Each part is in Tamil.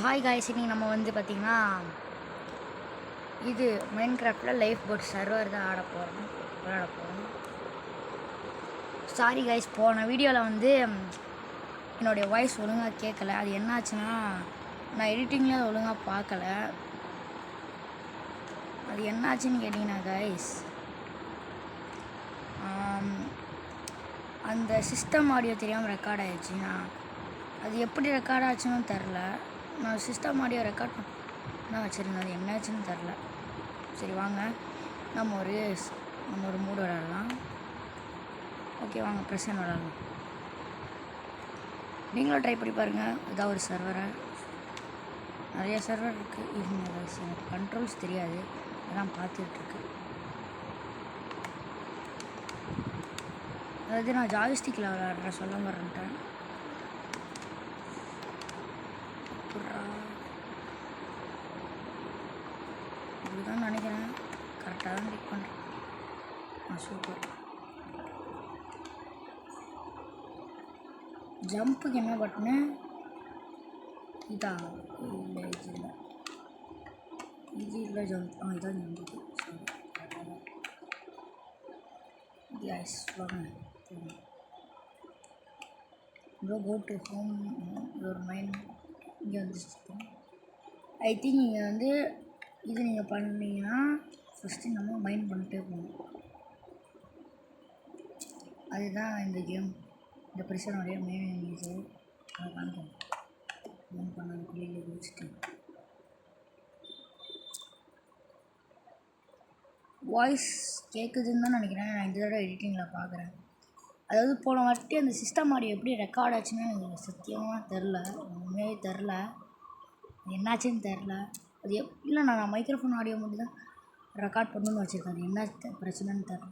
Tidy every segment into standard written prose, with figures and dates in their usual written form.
ஹாய் காய்ஸ், இன்னைக்கு நம்ம வந்து பார்த்திங்கன்னா இது மைன்கிராஃப்டில் லைஃப் போட் சர்வர் தான் விளையாட போகிறோம். சாரி காய்ஸ், போன வீடியோவில் வந்து என்னுடைய வாய்ஸ் ஒழுங்காக கேட்கல. அது என்னாச்சுன்னா நான் எடிட்டிங்கில் அது ஒழுங்காக பார்க்கல. அது என்னாச்சுன்னு கேட்டிங்கன்னா காய்ஸ், அந்த சிஸ்டம் ஆடியோ தெரியாமல் ரெக்கார்ட் ஆகிடுச்சுன்னா அது எப்படி ரெக்கார்ட் ஆச்சுன்னு தெரில. நான் சிஸ்டம் ஆடியோ ரெக்கார்ட் தான் வச்சுருந்தேன், அது என்னாச்சுன்னு தெரில. சரி வாங்க நம்ம ஒரு மூடு விளாடலாம். ஓகே வாங்க ப்ரெசன்ட் விளாடலாம். நீங்களும் ட்ரை பண்ணி பாருங்கள். ஏதாவது ஒரு சர்வரை, நிறைய சர்வர் இருக்குது. எனக்கு கண்ட்ரோல்ஸ் தெரியாது, அதெல்லாம் பார்த்துட்ருக்கு. அதாவது நான் ஜாய்ஸ்டிக்கில் விளாட்றேன், சொல்ல வரேன்ட்டேன். இப்படிதான் நினைக்கிறேன், கரெக்டாக தான் கிளிக் பண்ணுறேன். சூப்பர். ஜம்புக்கு என்ன பட்டனு? இதா இல்லை, இது இல்லை ஜம்ப். இதான் ஜம்புக்கு. கைஸ் வாங்க go to home your mind. இங்கே வந்துச்சு. ஐ திங்க் நீங்கள் வந்து இது நீங்கள் பண்ணிங்கன்னா ஃபஸ்ட்டு நம்ம மைண்ட் பண்ணிட்டே போகணும். அதுதான் இந்த கேம், இந்த பிரச்சனையோடைய மெயின் இது. அதை காணிக்கணும். மைண்ட் பண்ண குளியில் குடிச்சிட்டு வாய்ஸ் கேட்குதுன்னு தான் நினைக்கிறேன். நான் இந்த தடவை எடிட்டிங்கில் பார்க்குறேன். அதாவது போன வாட்டி அந்த சிஸ்டம் ஆடியோ எப்படி ரெக்கார்ட் ஆச்சுன்னு எனக்கு சத்தியமாக தெரில, உண்மையே தெரில, என்னாச்சுன்னு தெரில. அது இல்லை, நான் மைக்ரோஃபோன் ஆடியோ மட்டும் தான் ரெக்கார்ட் பண்ணணுன்னு வச்சுருக்கேன். அது என்ன பிரச்சனைன்னு தெரில.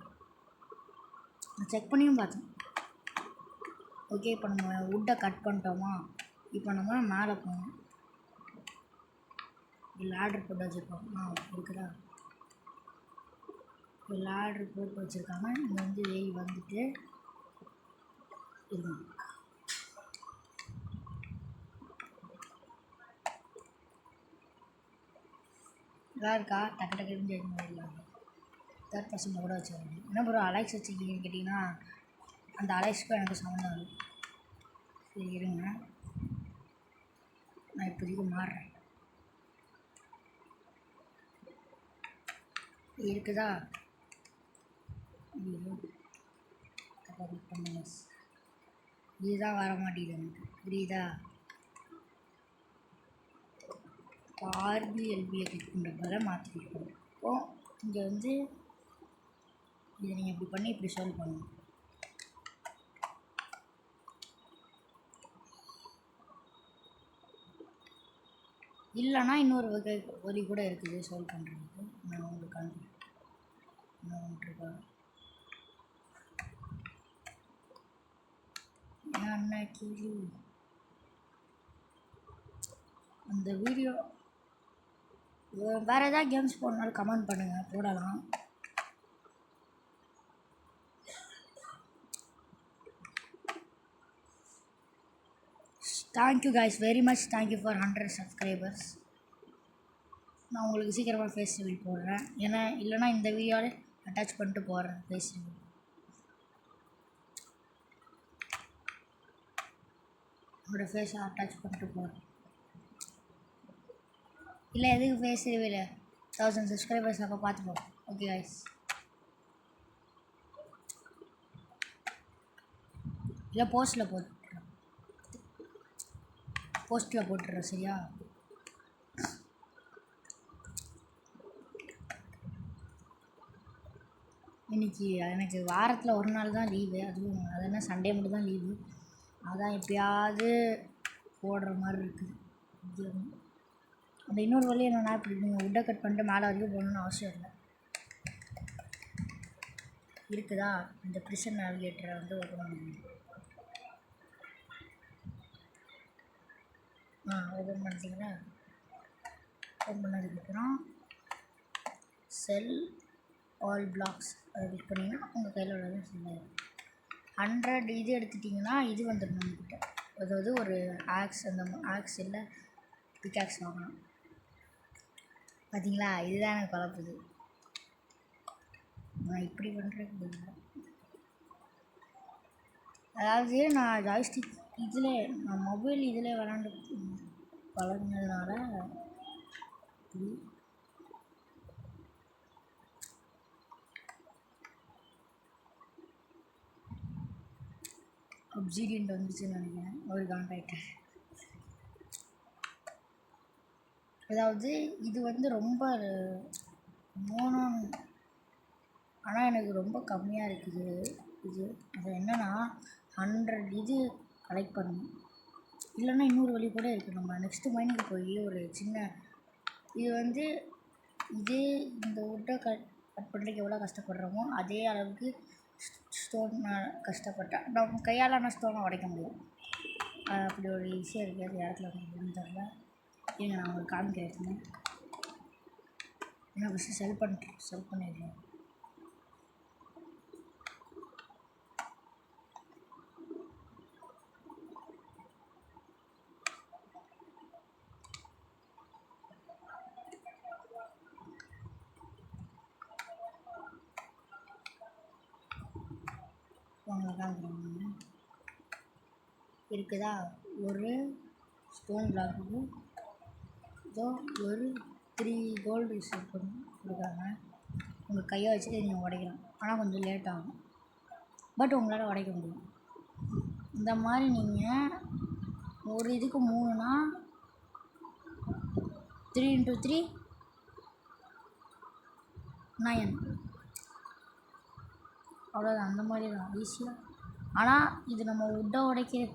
நான் செக் பண்ணியும் பார்த்தேன். ஓகே, இப்போ நம்ம வுட்டை கட் பண்ணிட்டோமா? இப்போ நம்ம மேலே போகணும். இல்லை ஆர்டர் போட்டு வச்சுருக்கோம். இருக்குதா? இல்லை ஆர்டர் போட்டு வச்சுருக்காங்க. இங்கே வந்து ஏறி வந்துட்டு இருக்கும். நல்லா இருக்கா? டக்கு டக்குன்னு சேஞ்ச் பண்ணிடலாம். தேர்ட் பர்சனில் கூட வச்சுருக்காங்க. என்ன ப்ரோ அலெக்ஸ் வச்சுருக்கீங்கன்னு கேட்டிங்கன்னா, அந்த அலெக்ஸுக்கும் எனக்கு சம்மந்தம் இல்லை. சரி இருங்க, நான் இப்போதைக்கு மாறுறேன். இருக்குதா? இதுதான் வர மாட்டேங்குது எனக்கு, புரியுதா? ஆர்பிஎல்பியை கிளிக் பண்ணுறதால மாற்றிருக்கோம். இப்போது இங்கே வந்து இதை நீங்கள் இப்படி பண்ணி இப்படி சால்வ் பண்ணணும். இல்லைன்னா இன்னொரு வழி கூட இருக்குது சால்வ் பண்ணுறதுக்கு. நான் உங்களுக்கு அனுப்புகிறேன். அன்னைக்கு அந்த வீடியோ வேறு ஏதாவது கேம்ஸ் போடனாலும் கமெண்ட் பண்ணுங்கள், போடலாம். Thank you guys, very much thank you for 100 subscribers. நான் உங்களுக்கு சீக்கிரமாக ஃபேஸ் ரிவீல் போடுறேன். ஏன்னா இல்லைனா இந்த வீடியோவில் அட்டாச் பண்ணிட்டு போடுறேன் ஃபேஸ் ரிவீல். என்னோட ஃபேஸை அட்டாச் பண்ணிட்டு போடுறேன். இல்லை எதுக்கு ஃபேஸ் ரிவீல்? 1000 சப்ஸ்கிரைபர்ஸ் அப்போ பார்த்துப்போம். ஓகே கைஸ், இல்லை போஸ்ட்டில் போட்டுடுறேன் சரியா? இன்றைக்கி எனக்கு வாரத்தில் ஒரு நாள் தான் லீவு, அதுவும் அதெல்லாம் சண்டே மட்டும் தான் லீவு. அதான் எப்பயாவது போடுற மாதிரி இருக்குது. அந்த இன்னொரு வழி என்னென்னா, இப்படி நீங்கள் வுட்டை கட் பண்ணிட்டு மேலே வரைக்கும் போகணுன்னு அவசியம் இல்லை. இருக்குதா? இந்த ப்ரிசன் நேவிகேட்டரை வந்து ஓப்பன் பண்ணுங்க. ஓப்பன் பண்ணிட்டீங்கன்னா, ஓப்பன் பண்ணதுக்கப்புறம் செல் ஆல் பிளாக்ஸ் அதை கிளிக் பண்ணிங்கன்னா உங்கள் கையில் உள்ளதும் செல்லாது. 100 இது எடுத்துட்டிங்கன்னா இது வந்துடும் நம்மக்கிட்ட. அதாவது ஒரு ஆக்ஸ், அந்த ஆக்ஸ் இல்லை பிகாக்ஸ் வாங்கணும். பார்த்தீங்களா, இதுதான் எனக்கு குழப்புது. நான் இப்படி பண்ணுறது அதாவது நான் ஜாய்ஸ்டிக் இதில் நான் மொபைல் இதில் விளாண்டு பழகினதுனால அப்சீடியன்ட் வந்துச்சுன்னு நினைக்கிறேன். ஒரு கான்ட்ராக்டர். அதாவது இது வந்து ரொம்ப மோனோ, ஆனால் எனக்கு ரொம்ப கம்மியாக இருக்குது. இது அது என்னென்னா 100 இது கலெக்ட் பண்ணணும். இல்லைன்னா இன்னொரு வழி கூட இருக்குது. நம்ம நெக்ஸ்ட்டு மைனுக்கு போய் ஒரு சின்ன இது வந்து இதே இந்த வுட்டை கட் பண்ணுறதுக்கு எவ்வளோ கஷ்டப்படுறோமோ அதே அளவுக்கு ஸ்டோன் கஷ்டப்பட்டேன். நம்ம கையாலான ஸ்டோனை உடைக்க முடியும். அப்படி ஒரு ஈஸியாக இருக்குது. அது இடத்துல எனக்கு தெரியல. ஏங்க நான் உங்களுக்கு காமிக்கிறேன். ஏன்னா ஃபஸ்ட்டு செல் பண்ணிடுறேன். இருக்குதா ஒரு ஸ்டோன் பிளாக்கு இதோ ஒரு 3 கோல்டு ரிசர்வ் பண்ணி கொடுக்குறாங்க. உங்கள் கையை வச்சுட்டு நீங்கள் உடைக்கலாம். ஆனால் கொஞ்சம் லேட் ஆகும், பட் உங்களால் உடைக்க முடியும். இந்த மாதிரி நீங்கள் ஒரு இதுக்கு 3னா 3 × 3 9 அவ்வளோதான். அந்த மாதிரி தான் ஈஸியாக. ஆனால் இது நம்ம வுட்டை உடைக்க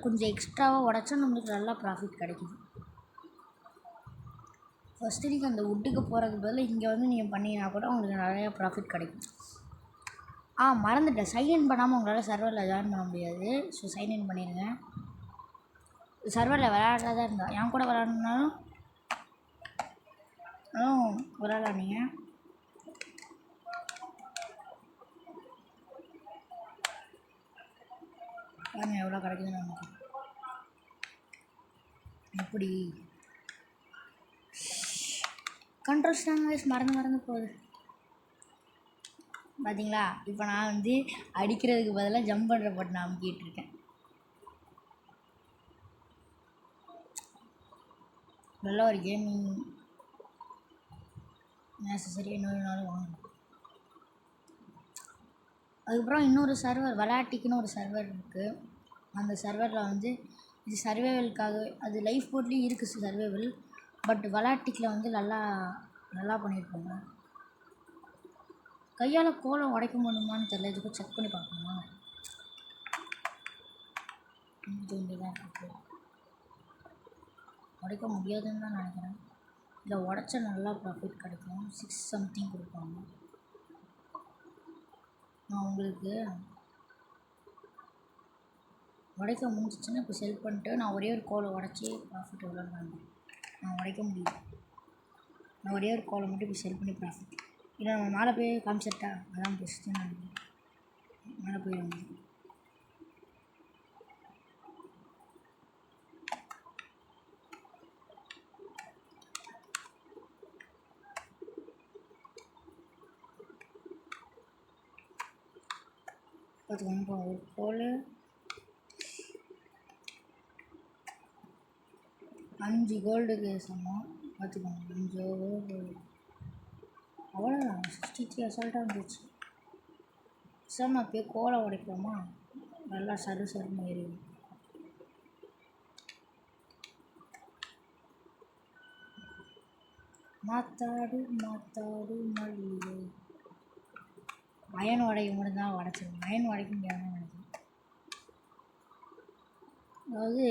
கொஞ்சம் எக்ஸ்ட்ராவாக உடைச்சா நம்மளுக்கு நல்லா ப்ராஃபிட் கிடைக்குது. ஃபஸ்ட்டு நீங்கள் அந்த வுட்டுக்கு போகிறதுக்கு பதில் இங்கே வந்து நீங்கள் பண்ணிங்கன்னா கூட உங்களுக்கு நிறையா ப்ராஃபிட் கிடைக்கும். மறந்துட்டேன், சைன்இன் பண்ணாமல் உங்களால் சர்வரில் ஜாயின் பண்ண முடியாது. ஸோ சைன்இன் பண்ணிடுங்க. சர்வரில் விளையாடுறதா இருந்தால் என் கூட விளையாடணுன்னாலும் விளையாடலாம். நீங்கள் பாருங்கள் எவ்வளோ கிடைக்குதுன்னு நமக்கு. எப்படி கண்ட்ரோல்ஸ் தாங்க மறந்து போகுது பார்த்தீங்களா. இப்போ நான் வந்து அடிக்கிறதுக்கு பதிலாக ஜம்ப் பண்ணுற போட்டு நான் அமுக்கிட்டுருக்கேன். நல்ல ஒரு கேமிங் நேசசரி இன்னொரு நாள் வாங்கணும். அதுக்கப்புறம் இன்னொரு சர்வர் விளையாட்டிக்குன்னு ஒரு சர்வர் இருக்குது. அந்த சர்வரில் வந்து இது சர்வைவலுக்காக, அது லைஃப் போட்லேயும் இருக்குது சர்வைவல், பட் விளையாட்டிக்கில் வந்து நல்லா பண்ணியிருப்பாங்க. கையால் கோலம் உடைக்க முடியுமான்னு தெரியல. இதுக்கு செக் பண்ணி பார்க்கணுமா? தான் இருக்குது. உடைக்க முடியாதுன்னு தான் நினைக்கிறேன். இதை உடச்சா நல்லா ப்ராஃபிட் கிடைக்கும். 6 சம்திங் கொடுப்பாங்க. நான் உங்களுக்கு உடைக்க முடிஞ்சிச்சுன்னா இப்போ செல் பண்ணிட்டு நான் ஒரே ஒரு கோலை உடச்சி ப்ராஃபிட் எவ்வளோன்னு வாங்க. நான் உடைக்க முடியும். நான் ஒரே ஒரு கோலை மட்டும் இப்போ செல் பண்ணி ப்ராஃபிட். இல்லை நம்ம மேலே போய் காமிச்சிட்டா அதான் பெஸ்ட்டு. நான் மேலே போயிடுவாங்க. பார்த்துக்கோங்க, ஒரு கோல் 5 கோல்டுக்கு சமம். பார்த்துக்கோங்க, 5 கோல்டு அவ்வளோதான். 63 அசால்ட்டாக இருந்துச்சு. சார் நான் போய் கோலை உடைப்போமா? நல்லா சருன்னு ஏறிடும். மாத்தாடு மல்லிகை அயன் உடைக்க மட்டும் தான் உடச்சிருக்கேன். அயன் உடைக்க முடியாதுன்னு நினைக்கிறேன். அதாவது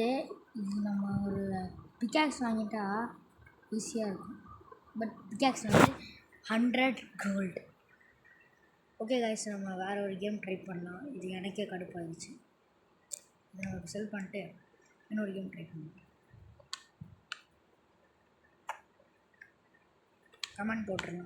இது நம்ம ஒரு பிகாக்ஸ் வாங்கிட்டா ஈஸியாக இருக்கும். பட் பிகாக்ஸ் வந்து 100 கோல்டு. ஓகே காய்ஸ், நம்ம வேறு ஒரு கேம் ட்ரை பண்ணலாம். இது எனக்கே கடுப்பாகிடுச்சு. இதை நம்ம செல் பண்ணிட்டு இன்னொரு கேம் ட்ரை பண்ணலாம். கமெண்ட் போட்டுருங்க.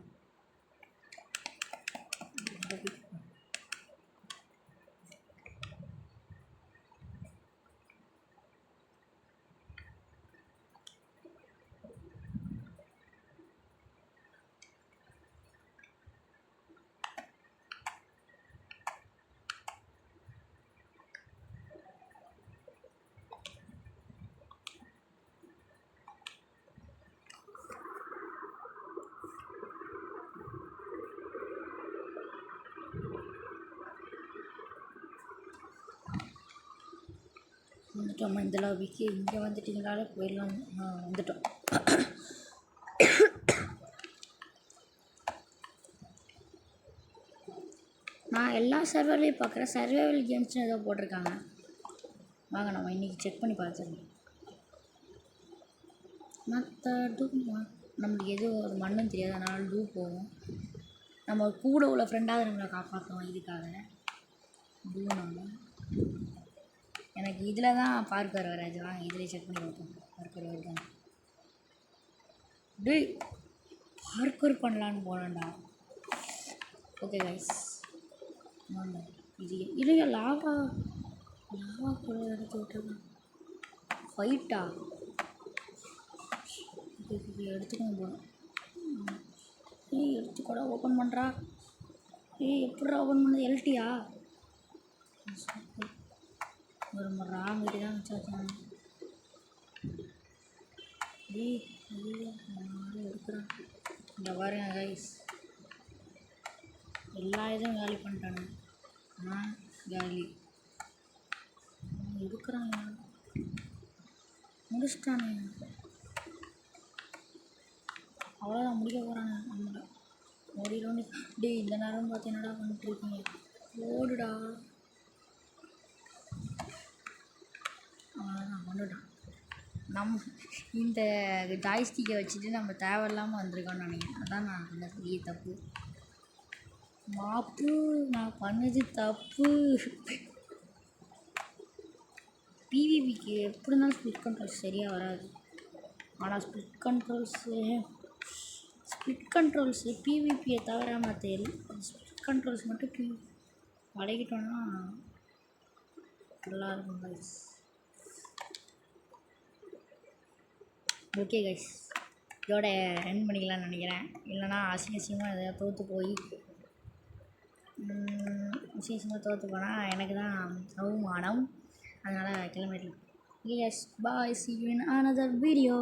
வந்துட்டோம்மா இந்த லாபிக்கு. இங்கே வந்துட்டீங்களாலே போயிடலாம். வந்துட்டோம். நான் எல்லா சர்வர்லேயும் பார்க்குறேன், சர்வைவல் கேம்ஸ்னு ஏதோ போட்டிருக்காங்க. வாங்க நம்ம இன்றைக்கி செக் பண்ணி பார்த்துருங்க. மற்ற டூ நம்மளுக்கு எதுவும் ஒரு மண்ணும் தெரியாது, அதனால டூ போவோம். நம்ம கூட உள்ள ஃப்ரெண்டாவது நம்மளை காப்பாற்றுவோம். இதுக்காக டூனால எனக்கு இதில் தான் பார்க்கர் வராது. வாங்க இதில் செக் பண்ணி பார்ப்போம். பார்க்கர் வருதாங்க. டே பார்க்கர் பண்ணலான்னு போனேன்டா. ஓகே கைஸ், இது இல்லையா லாவா கூட எடுத்து விட்டுருக்கேன். ஃபைட்டா எடுத்துக்கணும் போகிறோம். எடுத்துக்கூட ஓப்பன் பண்ணுறா. எப்படா ஓப்பன் பண்ணது? எல்டியா ஒரு ராங்கிட்டு தான் வச்சாச்சான். எடுக்கிறான். இந்த பாருங்க கைஸ், எல்லா இதுவும் காலி பண்ணிட்டானு. காலி எடுக்கிறான். முடிச்சிட்டானே. அவ்வளோதான், முடிக்க போகிறாங்க. நம்மளை ஓடிடோன்னு. டே இந்த நேரம் பார்த்து என்னடா பண்ணிட்டுருக்கீங்க? ஓடுடா. அவ்வளோதான், கொண்டுட்டான். இந்த ஜாய்ஸ்டிக்கை வச்சுட்டு நம்ம தேவையில்லாமல் வந்திருக்கோன்னு நினைக்கிறேன். அதான் நான் பண்ண பெரிய தப்பு. மாப்பு நான் பண்ணது தப்பு. பிவிபிக்கு எப்படி இருந்தாலும் ஸ்பிளிட் கண்ட்ரோல்ஸ் சரியாக வராது. ஆனால் ஸ்பிளிட் கண்ட்ரோல்ஸு பிவிபியை தவிர மற்ற ஸ்பிளிட் கண்ட்ரோல்ஸ் மட்டும் பழகிட்டோன்னா நல்லாயிருக்கும் கைஸ். ஓகே கைஸ், இதோட ரன் பண்ணிக்கலாம்னு நினைக்கிறேன். இல்லைனா அசிங்கமாக எதாவது தோற்று போய் போனால் எனக்கு தான் அவமானம். அதனால் கிளம்பிடலாம். Yes, bye. See you in another video.